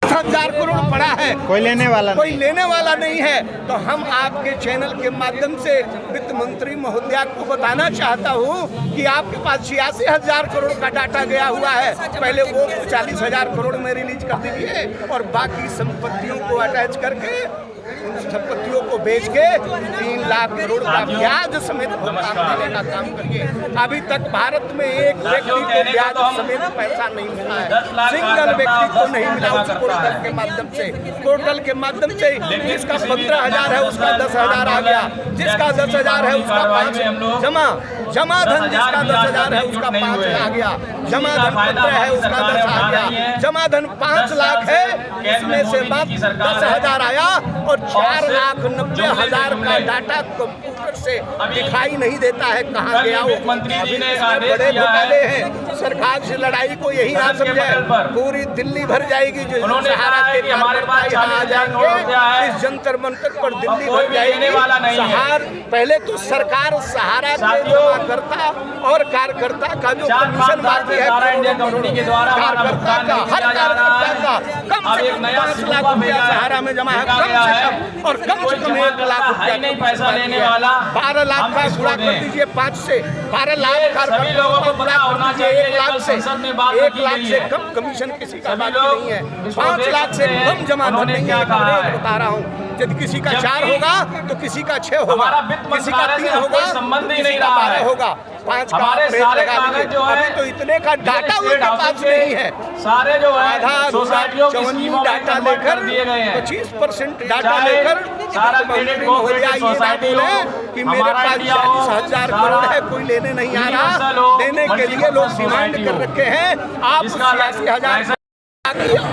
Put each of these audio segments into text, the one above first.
10,000 करोड़ पड़ा है, कोई लेने वाला नहीं है। तो हम आपके चैनल के माध्यम से वित्त मंत्री महोदया को बताना चाहता हूँ कि आपके पास 86,000 करोड़ का डाटा गया हुआ है, पहले वो 40,000 करोड़ में रिलीज कर दीजिए और बाकी संपत्तियों को अटैच करके उन संपत्तियों को बेच के 3 लाख करोड़ का ब्याज समेत भुगतान देने का काम करिए। अभी तक भारत में एक व्यक्ति को ब्याज समेत पैसा नहीं मिला है, सिंगल व्यक्ति को नहीं मिला उस पोर्टल के माध्यम से। पोर्टल के माध्यम से जिसका 15,000 है उसका 10,000 आ गया, जिसका 10,000 है उसका 5 जमा धन, जिसका 10,000 है उसका 5 आ गया, जमा धन 15 है उसका 10 आ गया, जमा धन 5 लाख है, इसमें से 10,000 आया और 4,90,000 का डाटा कंप्यूटर से दिखाई नहीं देता है कहाँ गया वो। बड़े घोटाले हैं, सरकार से लड़ाई को यही ना समझे, पूरी दिल्ली भर जाएगी। जो सहारा के कार्यकर्ता यहाँ आ जाएंगे इस जंतर मंतर पर, दिल्ली भर जाएगी। पहले तो सरकार सहारा के करता और कार्यकर्ता का जो कमीशन बाकी है कंपनी के द्वारा कार्यकर्ता का, हर कार्यकर्ता का कम से कम 5 लाख रुपया सहारा में जमा है, कम से कम, और कम से कम 1 लाख रुपया नहीं पैसा लेने वाला। 12 लाख का गुणा कर दीजिए 5 से, 12 लाख सभी लोगों को पता होना चाहिए 1 लाख से, 1 लाख से कम कमीशन किसी का बाकी नहीं है, 5 लाख से कम जमा धन नहीं है। बता रहा हूँ, यदि किसी का 4 होगा तो किसी का 6 होगा, किसी का 3 होगा तो किसी का 12 होगा, 5 का अभी तो इतने का डाटा उनके पास नहीं है। सारे जो आधा सोसाइटियों की स्कीमों में डाटा कन्वर्ट कर लेकर दिए गए हैं, 25% डाटा लेकर सारा क्रेडिट कोऑपरेटिव सोसाइटी हो कि मेरे पास 40,000 करोड़ है, कोई लेने नहीं आ रहा, लेने के लिए लोग डिमांड कर रखे हैं। आप 86,000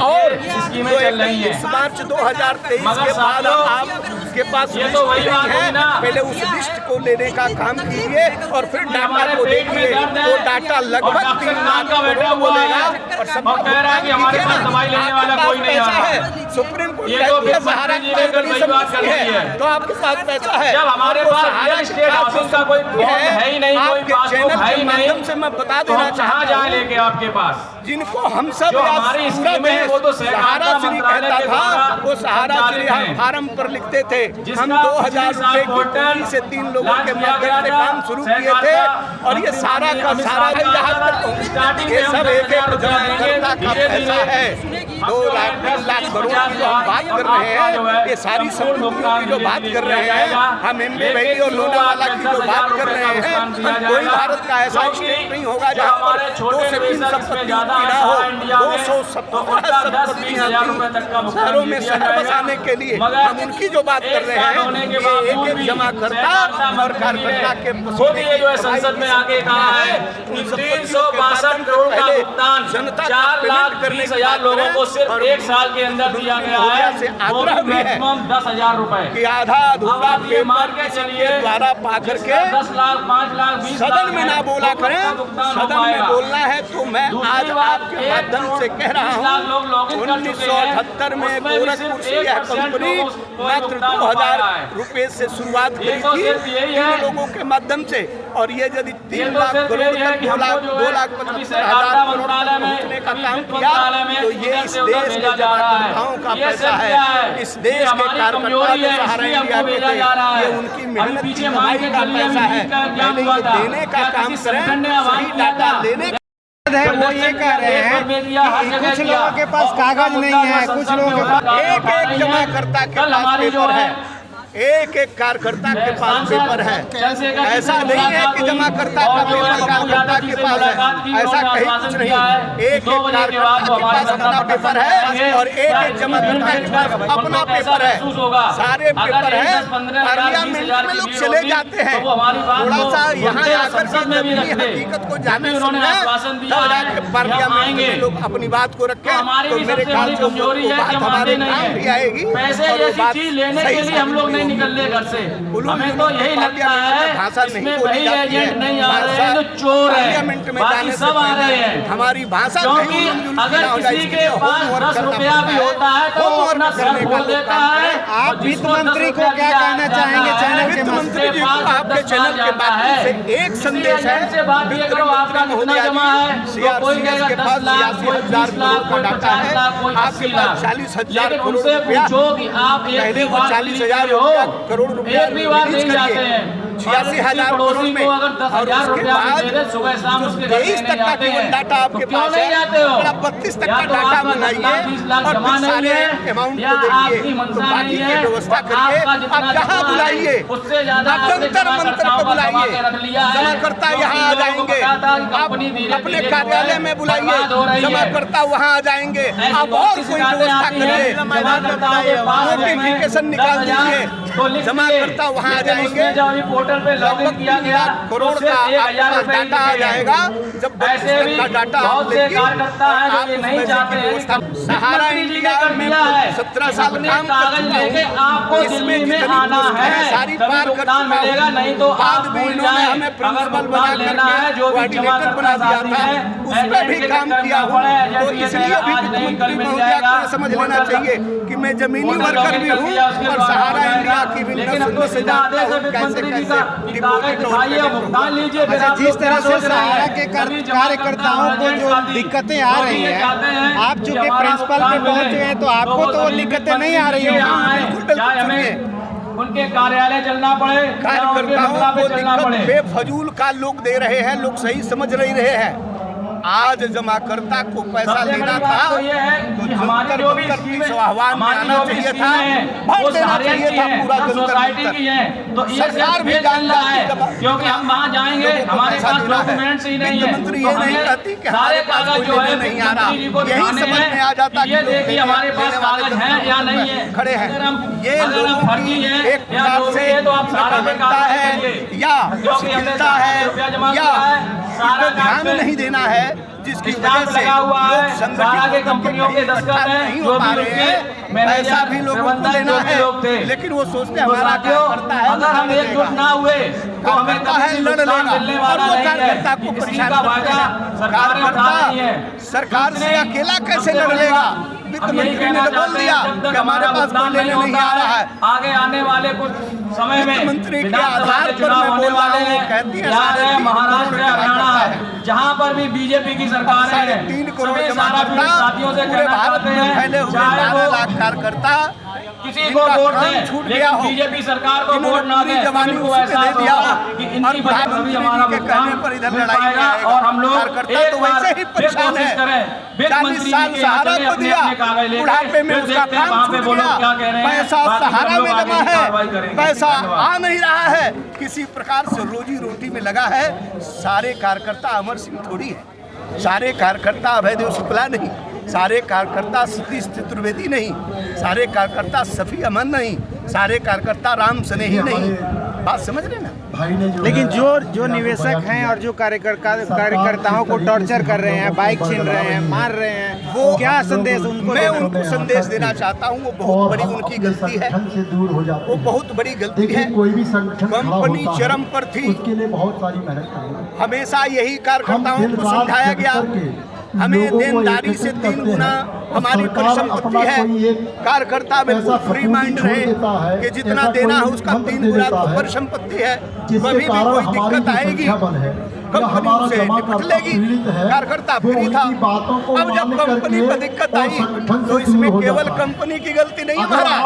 और स्कीमें चल रही है। इस मार्च 2023 के बाद आपके पास ये तो वही बात है, हुई ना, पहले उस लिस्ट को लेने का काम कीजिए और फिर डाटा को देखिए। वो डाटा लगभग 3 लाख का बेटा बोलेगा और सब कह रहा है कि हमारे पास दवाई लेने वाला कोई नहीं है। सुप्रीम कोर्ट ये तो सहारा की बड़ी समस्या है, तो आपके पास पैसा है। जब हमारे पास रियल एस्टेट हाउसिंग का कोई बॉन्ड है ही नहीं, कोई पासबुक है ही नहीं, से मैं बता देना कहाँ जाए लेके आपके पास। जिनको हम सब जो हमारी स्कीम है वो तो सहारा श्री कहता था, वो सहारा श्री फार्म पर लिखते थे। हम 2,000 रुपए की पूंजी से 3 लोगों के माध्यम से काम शुरू किए थे और ये सारा का सारा ये सब एक जमाकर्ता का पैसा है। 2 लाख 3 लाख करोड़ की जो हम बात कर रहे हैं, ये सारी संपत्तियों की जो बात कर रहे हैं, हम एमपी वैली और लोनावाला की जो बात कर रहे हैं, कोई भारत का ऐसा स्टेट नहीं होगा जहाँ पर 2 से 3 संपत्ति ना हो। 270 शहरों में शहर बसाने के लिए हम उनकी जो बात कर रहे हैं, ये एक जमाकर्ता और कार्यकर्ता के खुद ये जो है संसद में आके कहा है कि 362 करोड़ का भुगतान 4,20,000 लोगों को सिर्फ 1 साल के अंदर दिया गया है, मैक्सिमम 10,000 रुपए कि आधा अधूरा पेपर के चलिए द्वारा पा करके 10 लाख 5 लाख 20 सदन में ना बोला करें। सदन में बोलना है तो मैं आज आपके माध्यम से कह रहा हूँ, 1978 में गोरखपुर से यह कंपनी मात्र 2,000 रुपए से शुरुआत की थी इन लोगों के माध्यम से, और ये यदि 3 लाख करोड़ तक 2,75,000 करोड़ पहुँचने का काम किया तो ये इस देश के जमाकर्ताओं का पैसा है, इस देश के कार्यकर्ता जो सहारा इंडिया के थे, ये उनकी मेहनत की कमाई का पैसा है। पहले ये देने का काम करें, सही डाटा लेने है। वो ये कह रहे हैं कि कुछ लोगों के पास कागज नहीं है, कुछ लोगों के पास एक जमाकर्ता के पास पेपर है, एक कार्यकर्ता के पास पेपर है। ऐसा नहीं है कि जमाकर्ता का पेपर कार्यकर्ता के पास है, ऐसा कहीं कुछ नहीं। एक कार्यकर्ता के पास अपना पेपर है और एक जमाकर्ता के पास अपना पेपर है, सारे पेपर है। पार्लियामेंट में लोग चले जाते हैं, थोड़ा सा यहाँ आकर के हकीकत को जाने सुनने पार्लियामेंट में लोग अपनी बात को रखें तो मेरे ख्याल से बात हमारे काम भी आएगी और बात सही निकलने घर से। उलूम हमें तो यही लगता भाषा है नहीं इसमें बोली वही जाती है। एजेंट नहीं आ रहे हैं भाषा जो चोर पार्लियामेंट है, में बाकी जाने से सब आ पहले रहे हैं। हमारी भाषा क्योंकि नहीं मिलजुल अगर ना हो जाए, किसी इसके के लिए पास होमवर्क 10 करना रुपया पड़ता भी होता है तो वो होमवर्क अपना सर करने का खोल लोग देता काम है। करें। आप और वित्त जिसको 10 मंत्री को रुपया क्या दिया कहना जाता चाहेंगे है, चैनल के वित्त माध्यम मंत्री जी को आपके चैनल के माध्यम से एक संदेश है, से बात ये करो आपका कितना जमा है, तो कोई कहेगा 10 लाख, कोई 20 लाख, कोई 50 लाख, कोई 80 लाख। 40,000 लेकिन करोड़ उनसे रुपया पूछो कि आप एक पहले भी वो बार 40,000 हो, करोड़ रुपया एक भी बार रिलीज नहीं जाते करिए। हैं। 86,000 पड़ोसी में को अगर 10,000 रुपया भी दे दे, सुबह शाम जो उसके घर 23 देने तक का जाते केवल हैं। डाटा आपके तो क्यों पास नहीं है, जाते हो? थोड़ा 32 तक या का तो डाटा आपका 10 बनाइए लाख, 20 लाख और जमा फिर नहीं सारे है, अमाउंट या को आपकी देखिए, तो मंशा बाकी नहीं की है, व्यवस्था तो करिए। आपका आप जितना कहाँ जमा है, बुलाइए, उससे ज्यादा आप आपने जंतर मंतर पे जमाकर्ताओं का बुलाइए, जमा के रख लिया है। जमाकर्ता यहाँ आ जाएंगे, आप अपने कार्यालय में बुलाइए, जमाकर्ता वहाँ आ जाएंगे, आप और कोई व्यवस्था करिए, नोटिफिकेशन निकाल दीजिए, जमाकर्ता वहाँ आ जाएंगे, पोर्टल पे लॉगिन किया गया करोड़ उससे का 1,000 आपका रुपए डाटा आ जाएगा। जब ऐसे भी का डाटा बहुत से कार्यकर्ता हैं जो ये नहीं चाहते हैं। सहारा इंडिया में 17 साल काम कागज लेके आपको दिल्ली में आना है, सारी तभी पार भुगतान मिलेगा, नहीं तो आप भूल जाए। हमें अगर प्रिंसिपल भुगतान लेना है जो भी जमा बना दिया था, उस पर भी काम किया हूँ, तो इसलिए भी वित्त मंत्री महोदया को समझ लेना चाहिए कि मैं जमीनी वर्कर भी हूँ और सहारा इंडिया की भी नस्ल से जानता हूँ कैसे कैसे डिपॉजिट और भुगतान लीजिए। अच्छा, जिस तरह से सहारा के कार्यकर्ताओं को जो दिक्कतें आ रही हैं, आप चूंकि प्रिंसिपल पे पहुंच चुके हैं तो आपको तो वो दिक्कतें नहीं आ रही होंगी। उनके कार्यालय चलना पड़े, कार्यकर्ताओं को दिक्कत बेफजूल का लोग दे रहे हैं, लोग सही समझ नहीं रहे हैं। आज जमाकर्ता को पैसा लेना था तो ये है कि हमारी जो भी स्कीमें, आह्वान में आना चाहिए था, वोट देना चाहिए था पूरा सोसाइटी की है, तो ये सरकार भी जान रहा है क्योंकि हम वहाँ जाएंगे, हमारे पास डॉक्यूमेंट्स ही नहीं है, मंत्री ये नहीं कहती कि सारे कागज जो है नहीं आ रहा, यही समझ में आ जाता ये देखिए हमारे पास कागज है या नहीं है, खड़े हैं। ये अगर हम फर्जी है एक या जो भी है तो आप सारा में कागज है करिए, या क्योंकि हमने शिथिलता है रुपया जमा या किया है, सारा ध्यान नहीं देना है, जिसकी वजह से लगा हुआ है, लोग संगठित सारा के कंपनियों के दस्तखत हैं, नहीं जो हो पा भी रहे हैं, मैनेजर, पैसा भी लोगों को प्रबंधक लेना जो भी है, लोग थे। लेकिन वो सोचते हैं तो हमारा साथियों, कार्यकर्ता है, अगर हम एकजुट ना हुए तो हमें कार्यकर्ता कभी है, भी लड़ नुकसान लेगा मिलने और वाला वो नहीं कार्यकर्ता है। को किसी परेशान का वादा सरकार ने उठा नहीं है, सरकार से अकेला कैसे लड़ लेगा। वित्त हम यही मंत्री ने कहना तो बोल चाहते दिया हैं, जब कि तक हमारे हमारा पास कोई भुगतान लेने नहीं नहीं होता आ रहा है। आगे आने वाले कुछ समय में वित्त मंत्री के विधानसभा आधार के पर चुनाव मैं होने बोल रहा वाले हूँ, हैं, कहती है बिहार है, 3.5 महाराष्ट्र करोड़ है, हरियाणा जमा है, जहाँ पर भी बीजेपी की सरकार है, 3.5 करोड़ सभी जमा सारा करता, साथियों से पूरे कहना भारत चाहते में फैले हैं, हुए चाहे 12 वो लाख कार्यकर्ता किसी को जिनका वोट काम दें, छूट गया लेकिन हो, बीजेपी सरकार को जिन्होंने वोट ना पूरी दें, जवानी इनको उसमें एहसास दे दिया होगा हो कि और इनकी वजह से भी हमारा प्रधानमंत्री के कहने पर इधर मिल लड़ाई पाएगा आएगा। और हम लोग कार्यकर्ता एक तो बार वैसे ही फिर परेशान कोशिश है। करें, वित्त 40 मंत्री साल जी के यहाँ सहारा चले को अपने दिया, अपने कागज लेके, बुढ़ापे में फिर उसका देखते हैं काम वहाँ पे छूट वो लोग क्या कह गया, रहे हैं, पैसा बाकी हम सहारा लोग में आगे जमा की कार्रवाई है, करेंगे। पैसा धन्यवाद। आ नहीं रहा है, किसी प्रकार से रोजी रोटी में लगा है। सारे कार्यकर्ता अमर सिंह थोड़ी है, सारे कार्यकर्ता अभयदेव शुक्ला नहीं, सारे कार्यकर्ता सतीश चतुर्वेदी नहीं, सारे कार्यकर्ता सफी अमन नहीं, सारे कार्यकर्ता राम स्नेही नहीं। बात समझ रहे ना। लेकिन जो निवेशक हैं और जो कार्यकर्ताओं को टॉर्चर कर रहे हैं, बाइक छीन रहे हैं, मार रहे हैं, वो क्या संदेश उनको मैं उनको संदेश देना चाहता हूँ, वो बहुत बड़ी उनकी गलती है, वो बहुत बड़ी गलती है। कोई भी संगठन कंपनी चरम पर थी, उसके लिए बहुत सारी मेहनत करनी। हमेशा यही कार्यकर्ताओं को समझाया गया, हमें देनदारी से 3 गुना हमारी परिसंपत्ति है। कार्यकर्ता बिल्कुल फ्री माइंड रहे कि जितना देना है उसका 3 गुना तो परिसंपत्ति है, कभी भी कोई दिक्कत आएगी कंपनी से निपट लेगी। कार्यकर्ता फ्री था। अब जब कंपनी पर दिक्कत आई तो इसमें केवल कंपनी की गलती नहीं है महाराज,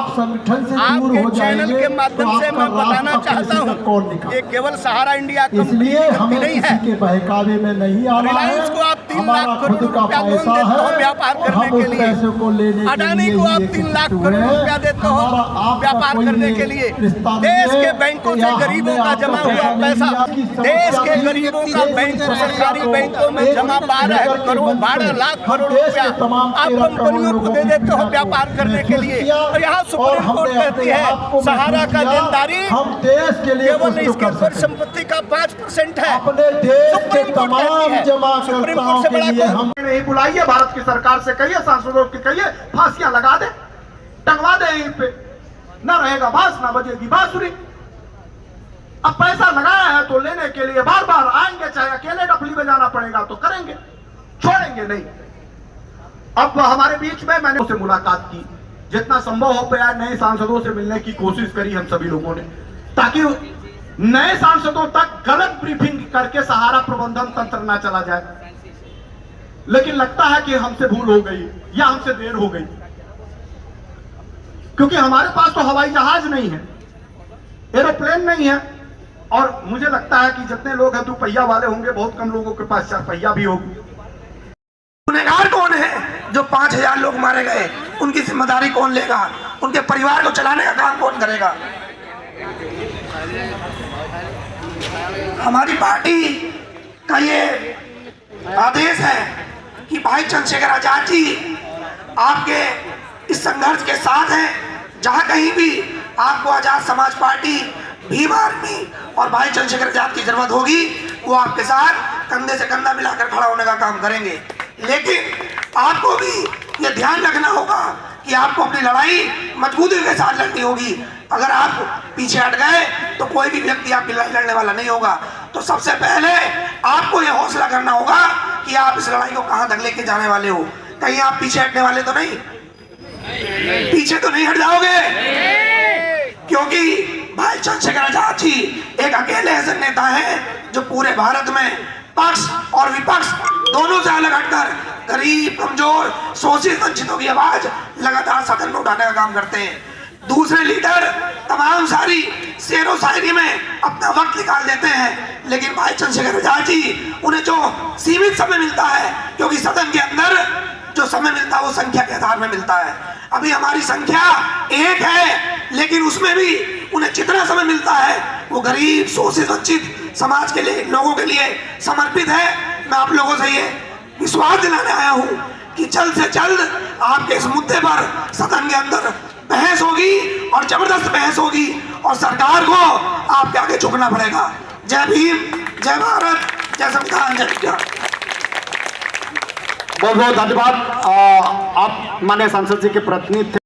आपके चैनल के माध्यम से मैं बताना चाहता हूँ, ये केवल सहारा इंडिया कंपनी की गलती नहीं है। बहकावे में नहीं आना है। रिलायंस को आप 3 लाख करोड़ रुपया लोन देते हो व्यापार करने के लिए, अडानी को आप 3 लाख करोड़ रुपया देते हो व्यापार करने के लिए। देश के बैंकों से गरीबों का जमा हुआ पैसा, देश के गरीबों का बैंक सरकारी बैंकों में जमा 12 लाख करोड़ रुपया आप कंपनियों को दे देते हो व्यापार करने के लिए। और यहाँ सुप्रीम कोर्ट कहती है सहारा का देनदारी हम देश के लिए केवल इसके परिसंपत्ति का 5% है। अपने देश के तमाम जमाकर्ताओं के लिए हम नहीं बुलाइए, भारत की सरकार से कहिए, सांसदों की कहिए, फांसियां लगा दे, टंगवा दे यहीं पे। ना रहेगा बांस ना बजेगी बांसुरी। अब पैसा लगाया है तो लेने के लिए बार बार आएंगे, चाहे अकेले डफली बजाना पड़ेगा तो करेंगे, छोड़ेंगे नहीं। अब हमारे बीच में मैंने उससे मुलाकात की, जितना संभव हो पाया नए सांसदों से मिलने की कोशिश करी हम सभी लोगों ने, ताकि नए सांसदों तक गलत ब्रीफिंग करके सहारा प्रबंधन तंत्र ना चला जाए। लेकिन लगता है कि हमसे भूल हो गई या हमसे देर हो गई, क्योंकि हमारे पास तो हवाई जहाज नहीं है, एरोप्लेन नहीं है, और मुझे लगता है कि जितने लोग हैं 2 पहिया वाले होंगे, बहुत कम लोगों के पास 4 पहिया भी होगी। गुनहगार कौन है? जो 5000 लोग मारे गए, उनकी जिम्मेदारी कौन लेगा? उनके परिवार को चलाने का काम कौन करेगा? हमारी पार्टी का ये आदेश है कि भाई चंद्रशेखर आजाद जी आपके इस संघर्ष के साथ हैं। जहां कहीं भी आपको आजाद समाज पार्टी, भीम आर्मी और भाई चंद्रशेखर आजाद की जरूरत होगी, वो आपके साथ कंधे से कंधा मिलाकर खड़ा होने का काम करेंगे। लेकिन आपको भी ये ध्यान रखना होगा कि आपको अपनी लड़ाई मजबूती के साथ लड़नी होगी। अगर आप पीछे हट गए तो कोई भी व्यक्ति आपकी लड़ाई लड़ने वाला नहीं होगा। तो सबसे पहले आपको यह हौसला करना होगा कि आप इस लड़ाई को कहां तक लेके जाने वाले हो। कहीं आप पीछे हटने वाले तो नहीं? पीछे तो नहीं हट जाओगे, क्योंकि भाई चंद्रशेखर आजाद जी एक अकेले ऐसे नेता हैं जो पूरे भारत में पक्ष और विपक्ष दोनों से अलग हटकर गरीब, कमजोर, शोषित, वंचितों की आवाज लगातार सदन में उठाने का काम करते हैं। दूसरे लीडर तमाम सारी शेरो शायरी में अपना वक्त निकाल देते हैं, लेकिन भाई चंद्रशेखर आजाद जी, उन्हें जो सीमित समय मिलता है, क्योंकि सदन के अंदर जो समय मिलता है वो संख्या के आधार में मिलता है। अभी हमारी संख्या 1 है, लेकिन उसमें भी उन्हें जितना समय मिलता है वो गरीब, शोषित, वंचित समाज के लिए, लोगों के लिए समर्पित है। मैं आप लोगों से ये विश्वास दिलाने आया हूं कि जल्द से जल्द आपके इस मुद्दे पर सदन के अंदर बहस होगी और जबरदस्त बहस होगी और सरकार को आपके आगे झुकना पड़ेगा। जय भीम, जय भारत, जय संविधान, जय विज्ञान। बहुत बहुत धन्यवाद। आप माननीय सांसद जी के प्रतिनिधि थे।